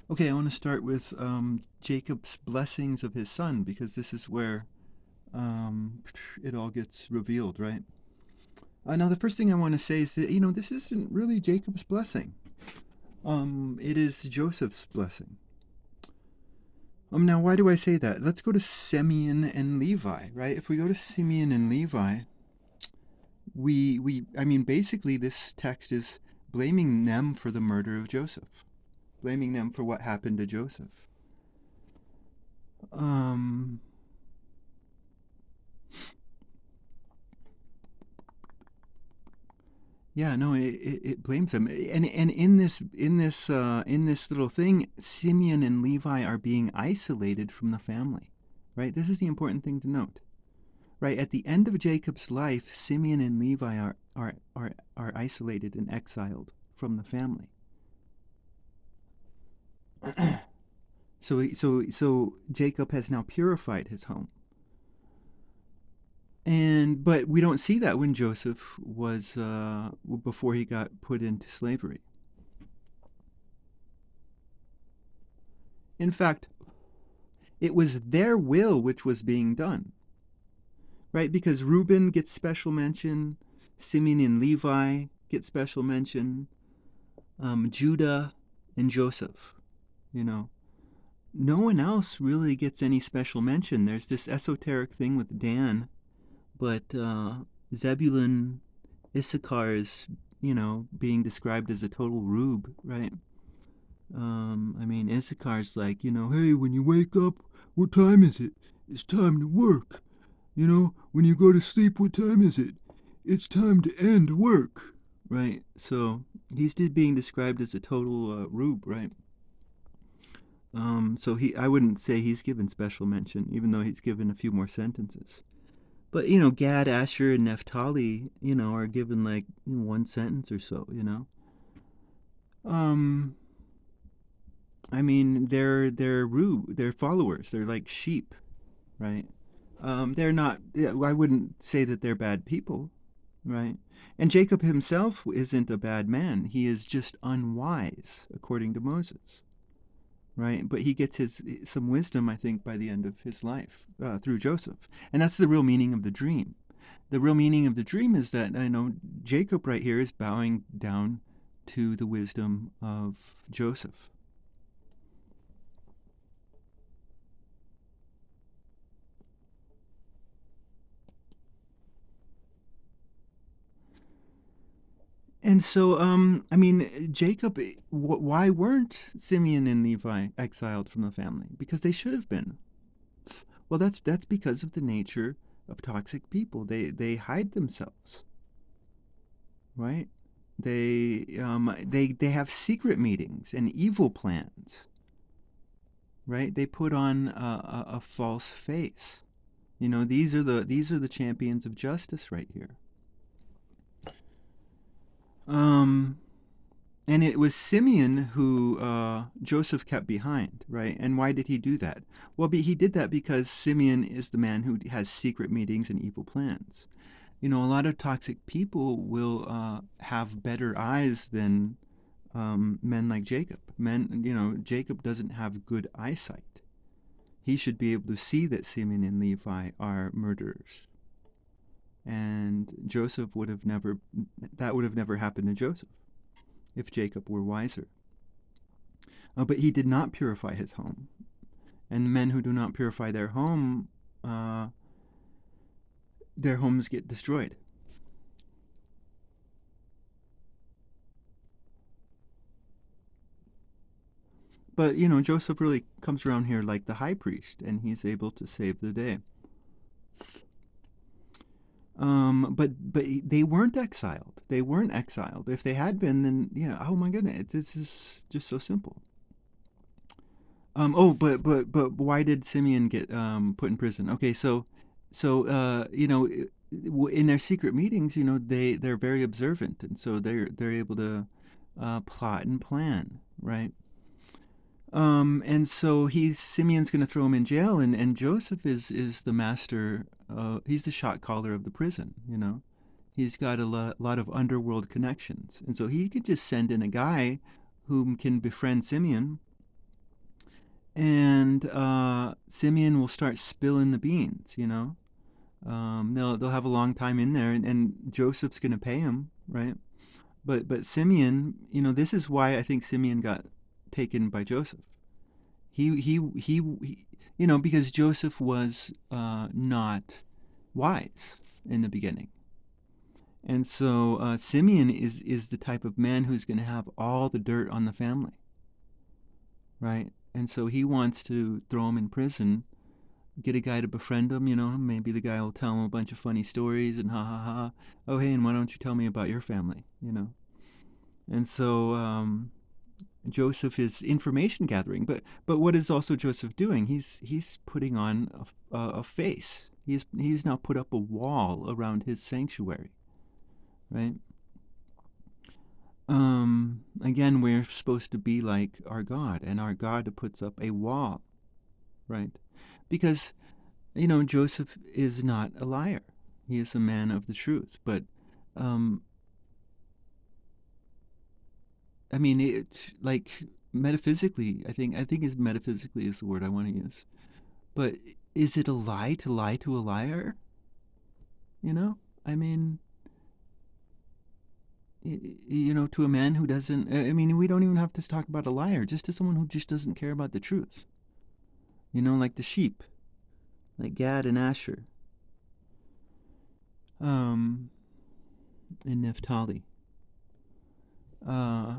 Okay, I want to start with Jacob's blessings of his son because this is where it all gets revealed, right? Now, the first thing I want to say is that, this isn't really Jacob's blessing. It is Joseph's blessing. Now, why do I say that? Let's go to Simeon and Levi, right? If we go to Simeon and Levi, I mean, basically, this text is blaming them for the murder of Joseph, blaming them for what happened to Joseph. Um, Yeah, no, it blames them, and in this little thing, Simeon and Levi are being isolated from the family, right? This is the important thing to note, right? At the end of Jacob's life, Simeon and Levi are isolated and exiled from the family. So Jacob has now purified his home, but we don't see that when Joseph was before he got put into slavery. In fact, it was their will which was being done, right? Because Reuben gets special mention, Simeon and Levi get special mention, Judah and Joseph. You know, no one else really gets any special mention. There's this esoteric thing with Dan, but Zebulun, Issachar is, being described as a total rube, right? I mean, Issachar's like, hey, when you wake up, what time is it? It's time to work. When you go to sleep, what time is it? It's time to end work. Right? So he's being described as a total rube, right? I wouldn't say he's given special mention, even though he's given a few more sentences. But, Gad, Asher, and Naphtali, are given like one sentence or so, Um, I mean, they're followers. They're like sheep, right? They're not. I wouldn't say that they're bad people, right? And Jacob himself isn't a bad man. He is just unwise, according to Moses, right? But he gets his some wisdom, I think, by the end of his life through Joseph, and that's the real meaning of the dream. The real meaning of the dream is that I know Jacob right here is bowing down to the wisdom of Joseph. And so, I mean, Jacob, why weren't Simeon and Levi exiled from the family? Because they should have been. Well, that's because of the nature of toxic people. They hide themselves, right? They have secret meetings and evil plans, right? They put on a false face. These are the champions of justice right here. Um, And it was Simeon who Joseph kept behind, right? And why did he do that? Well, he did that because Simeon is the man who has secret meetings and evil plans. A lot of toxic people will have better eyes than men like Jacob. Jacob doesn't have good eyesight. He should be able to see that Simeon and Levi are murderers. And that would have never happened to Joseph if Jacob were wiser. But he did not purify his home. And men who do not purify their homes get destroyed. But, Joseph really comes around here like the high priest, and he's able to save the day. But they weren't exiled. They weren't exiled. If they had been, then, oh my goodness, this is just so simple. But why did Simeon get put in prison? Okay, so in their secret meetings, they're very observant, and so they're able to plot and plan, right? And so Simeon's going to throw him in jail, and Joseph is the master. He's the shot caller of the prison. He's got a lot of underworld connections, and so he could just send in a guy whom can befriend Simeon, And Simeon will start spilling the beans, you know. They'll have a long time in there, and Joseph's going to pay him, right? But Simeon, you know, this is why I think Simeon got taken by Joseph. He you know, because Joseph was not wise in the beginning. And so Simeon is the type of man who's going to have all the dirt on the family, right? And so he wants to throw him in prison, get a guy to befriend him, you know, maybe the guy will tell him a bunch of funny stories and ha ha ha. Oh, hey, and why don't you tell me about your family, you know? And so Joseph is information gathering, but what is also Joseph doing? He's putting on a face. He's now put up a wall around his sanctuary, right? Again, we're supposed to be like our God, and our God puts up a wall, right? Because, you know, Joseph is not a liar. He is a man of the truth. But, um, I mean, it's like metaphysically, I think is metaphysically is the word I want to use. But is it a lie to a liar? You know? I mean, you know, to a man who doesn't, I mean, we don't even have to talk about a liar, just to someone who just doesn't care about the truth. You know, like the sheep, like Gad and Asher, um, and Naphtali. Uh,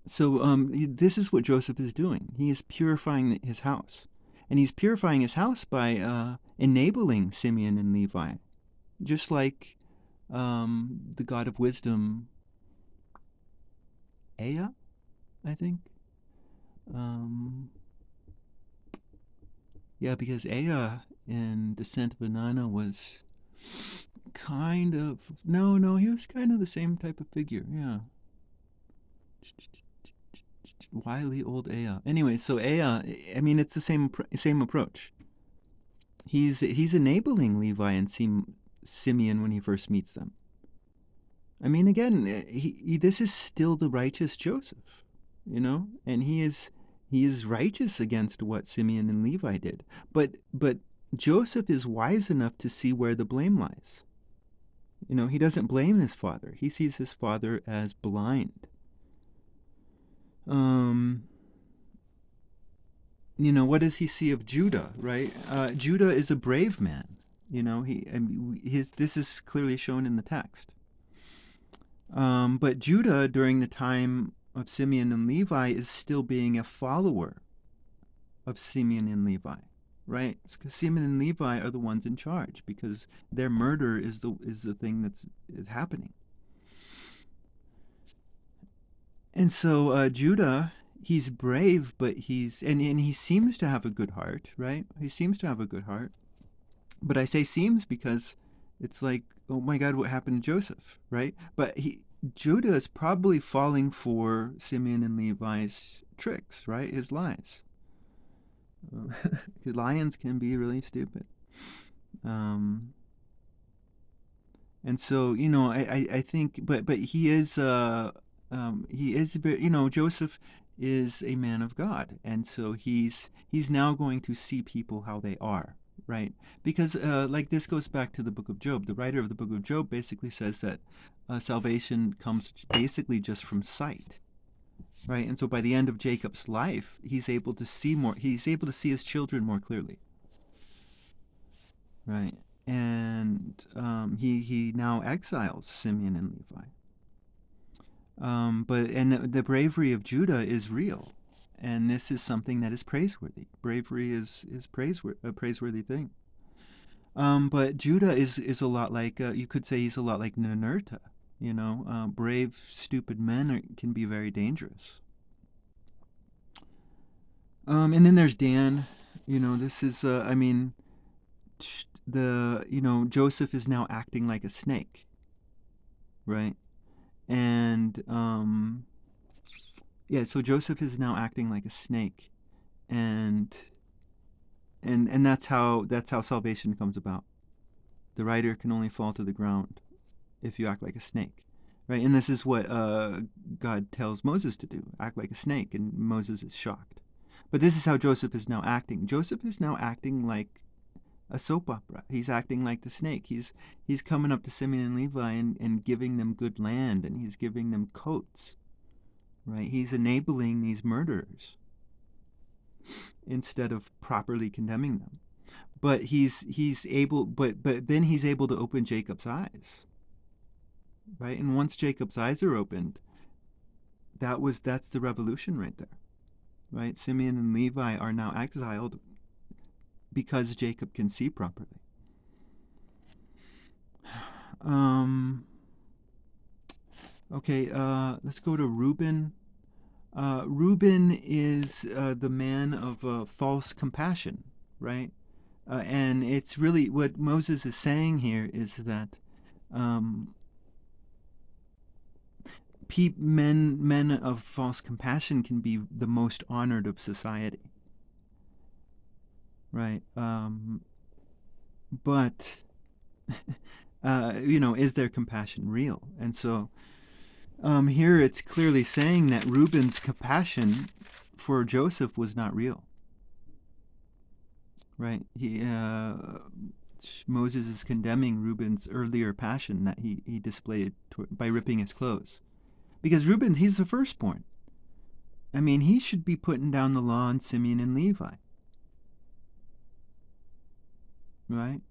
this is what Joseph is doing. He is purifying his house. And he's purifying his house by enabling Simeon and Levi, just like the God of wisdom, Ea, I think. Um, yeah, because Ea in Descent of Inanna was kind of, no, he was kind of the same type of figure, yeah. Wily old Ea. Anyway, so Ea, I mean, it's the same approach. He's enabling Levi and Simeon when he first meets them. I mean, again, this is still the righteous Joseph, you know, and he is righteous against what Simeon and Levi did. But Joseph is wise enough to see where the blame lies. You know, he doesn't blame his father. He sees his father as blind. Um, you know, what does he see of Judah, right? Judah is a brave man. You know, this is clearly shown in the text. But Judah, during the time of Simeon and Levi, is still being a follower of Simeon and Levi, right? Because Simeon and Levi are the ones in charge because their murder is the thing that's is happening. And so Judah, he's brave, but and he seems to have a good heart, right? He seems to have a good heart. But I say seems because it's like, oh my God, what happened to Joseph, right? But Judah is probably falling for Simeon and Levi's tricks, right? His lies. Lions can be really stupid. Um, and so, you know, I think, but he is, you know, Joseph is a man of God, and so he's now going to see people how they are, right? Because like this goes back to the book of Job. The writer of the book of Job basically says that salvation comes basically just from sight, right? And so by the end of Jacob's life, he's able to see more. He's able to see his children more clearly, right? And he now exiles Simeon and Levi. But the bravery of Judah is real, and this is something that is praiseworthy. Bravery is a praiseworthy thing. But Judah is a lot like you could say he's a lot like Ninurta. You know, brave, stupid men can be very dangerous. And then there's Dan. You know, this is I mean, Joseph is now acting like a snake, right? And yeah, so Joseph is now acting like a snake, and that's how salvation comes about. The rider can only fall to the ground if you act like a snake. right? And this is what God tells Moses to do: act like a snake, and Moses is shocked. But this is how Joseph is now acting. Joseph is now acting like a soap opera. He's acting like the snake. He's coming up to Simeon and Levi and giving them good land, and he's giving them coats, right? He's enabling these murderers instead of properly condemning them. But he's able, but then he's able to open Jacob's eyes, right? And once Jacob's eyes are opened, that's the revolution right there, right? Simeon and Levi are now exiled because Jacob can see properly. Um, okay, let's go to Reuben. Reuben is the man of false compassion, right? And it's really what Moses is saying here is that um, men of false compassion can be the most honored of society, right? But is their compassion real? And so here it's clearly saying that Reuben's compassion for Joseph was not real, right? Moses is condemning Reuben's earlier passion that he displayed by ripping his clothes, because Reuben, he's the firstborn. I mean, he should be putting down the law on Simeon and Levi, right?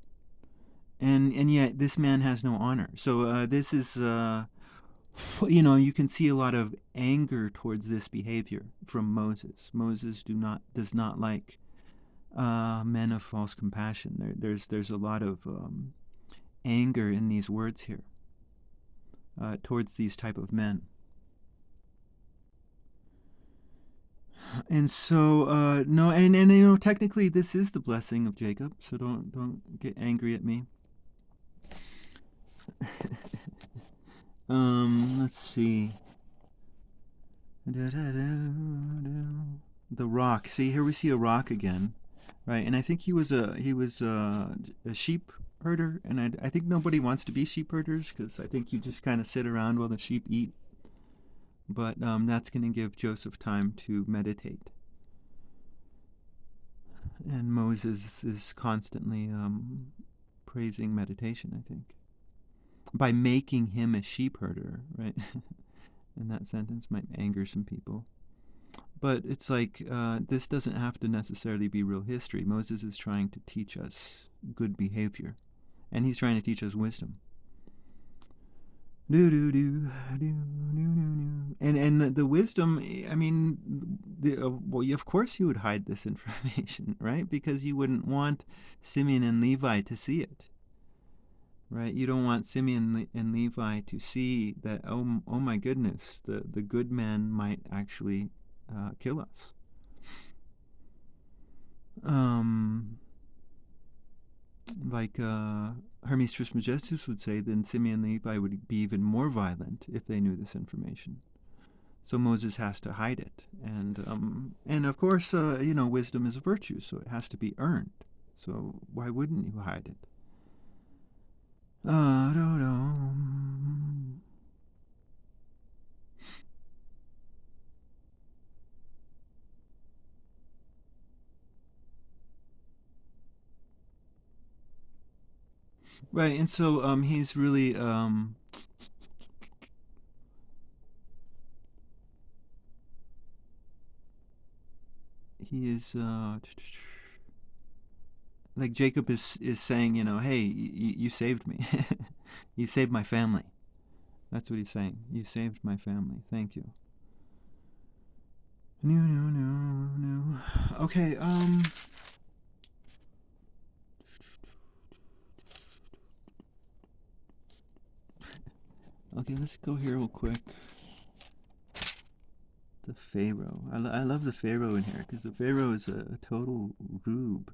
And yet this man has no honor. So this is you can see a lot of anger towards this behavior from Moses. Moses does not like men of false compassion. There's a lot of anger in these words here towards these type of men. And so no, and technically this is the blessing of Jacob. So don't get angry at me. Let's see. The rock. See, here we see a rock again, right? And I think he was a sheep herder, and I think nobody wants to be sheep herders because I think you just kind of sit around while the sheep eat. But that's going to give Joseph time to meditate, and Moses is constantly praising meditation, I think, by making him a sheep herder, right? And that sentence might anger some people. But it's like this doesn't have to necessarily be real history. Moses is trying to teach us good behavior, and he's trying to teach us wisdom. Do do do do do do. And the wisdom. I mean, well, of course you would hide this information, right? Because you wouldn't want Simeon and Levi to see it, right? You don't want Simeon and Levi to see that. Oh my goodness, the good man might actually kill us. Like Hermes Trismegistus would say, then Simeon and Levi would be even more violent if they knew this information. So Moses has to hide it, and of course, wisdom is a virtue, so it has to be earned. So why wouldn't you hide it? Right, and so he's really he is like Jacob is saying, hey, you saved me, you saved my family. That's what he's saying. You saved my family. Thank you. No. Okay. Okay, let's go here real quick. The Pharaoh. I love the Pharaoh in here because the Pharaoh is a total rube.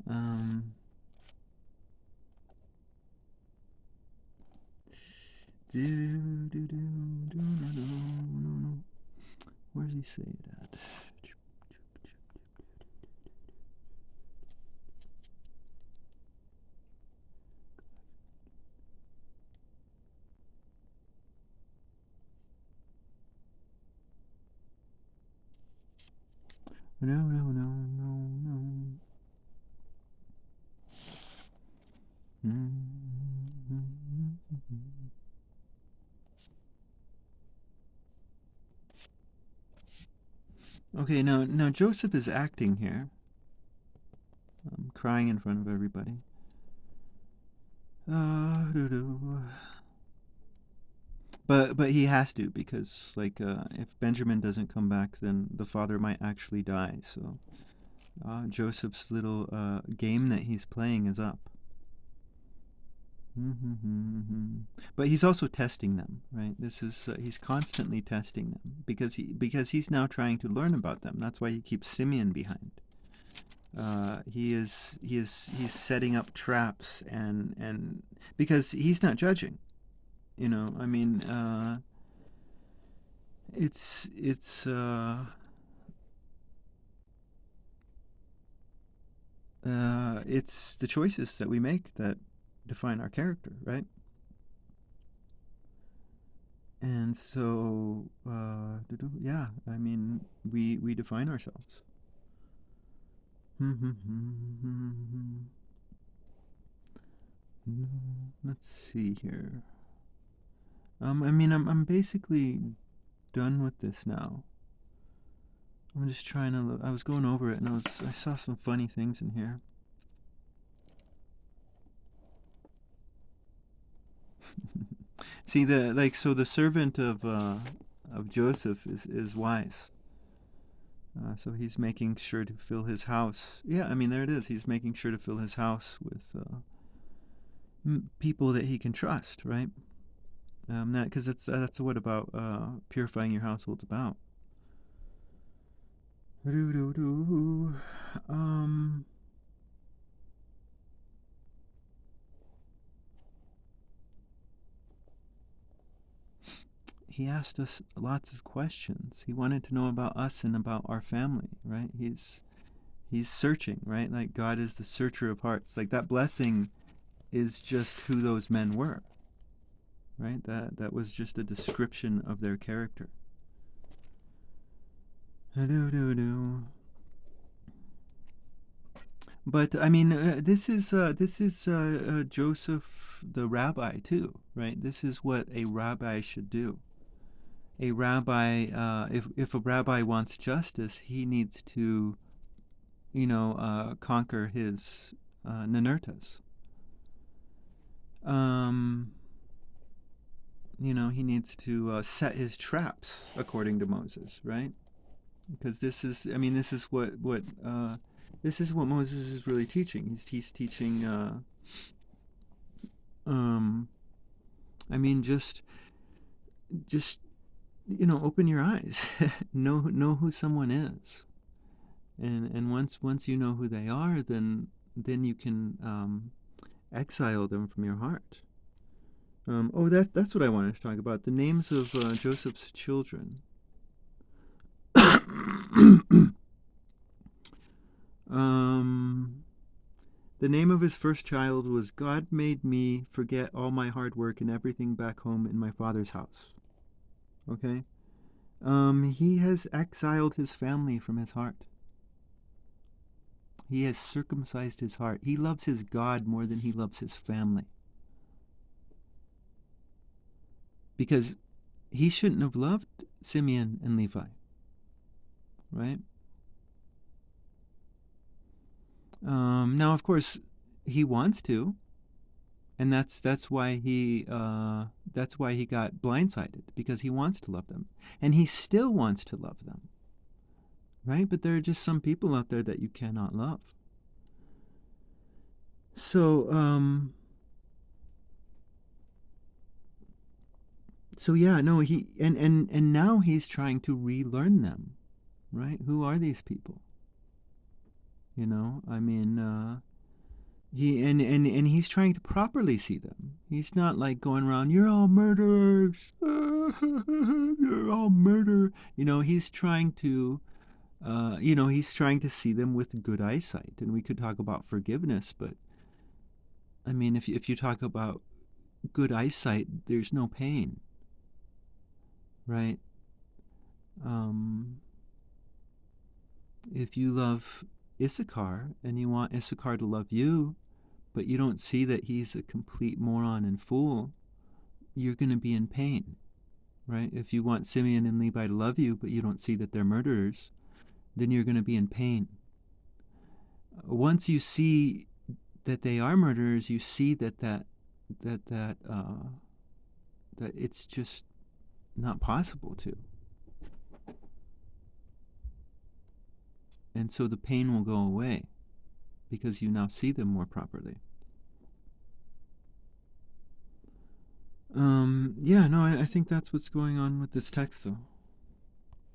um. Where does he say it at? No, no, no, no, no. Okay, now Joseph is acting here, crying in front of everybody. But he has to, because like if Benjamin doesn't come back, then the father might actually die. So Joseph's little game that he's playing is up. But he's also testing them, right? This is he's constantly testing them because he's now trying to learn about them. That's why he keeps Simeon behind. He's setting up traps and because he's not judging. I mean, it's it's the choices that we make that define our character, right? And so, yeah, I mean, we define ourselves. Let's see here. I mean, I'm basically done with this now. I'm just trying to look. I was going over it, and I saw some funny things in here. See the servant of Joseph is wise. So he's making sure to fill his house. Yeah, I mean there it is. He's making sure to fill his house with people that he can trust, right? Because that's what about purifying your household's about. Um, he asked us lots of questions. He wanted to know about us and about our family, right? He's searching, right? Like God is the searcher of hearts. Like that blessing is just who those men were, right? That was just a description of their character. But I mean, this is Joseph the rabbi too, right? This is what a rabbi should do. A rabbi, if a rabbi wants justice, he needs to, conquer his Ninurtas. He needs to set his traps according to Moses, right? Because this is what Moses is really teaching. He's teaching. I mean, just open your eyes, know who someone is, and once you know who they are, then you can exile them from your heart. That's what I wanted to talk about. The names of Joseph's children. The name of his first child was God made me forget all my hard work and everything back home in my father's house. Okay? He has exiled his family from his heart. He has circumcised his heart. He loves his God more than he loves his family. Because he shouldn't have loved Simeon and Levi. Right? Now, of course, he wants to, and that's why he got blindsided, because he wants to love them, and he still wants to love them, right? But there are just some people out there that you cannot love. So yeah, no, he and now he's trying to relearn them, right? Who are these people? I mean, he's trying to properly see them. He's not like going around, you're all murderers, you're all murder. He's trying to, he's trying to see them with good eyesight. And we could talk about forgiveness, but I mean, if you talk about good eyesight, there's no pain, right? If you love Issachar and you want Issachar to love you, but you don't see that he's a complete moron and fool, you're going to be in pain, right? If you want Simeon and Levi to love you, but you don't see that they're murderers, then you're going to be in pain. Once you see that they are murderers, you see that it's just not possible to. And so the pain will go away because you now see them more properly. Yeah, no, I think that's what's going on with this text, though.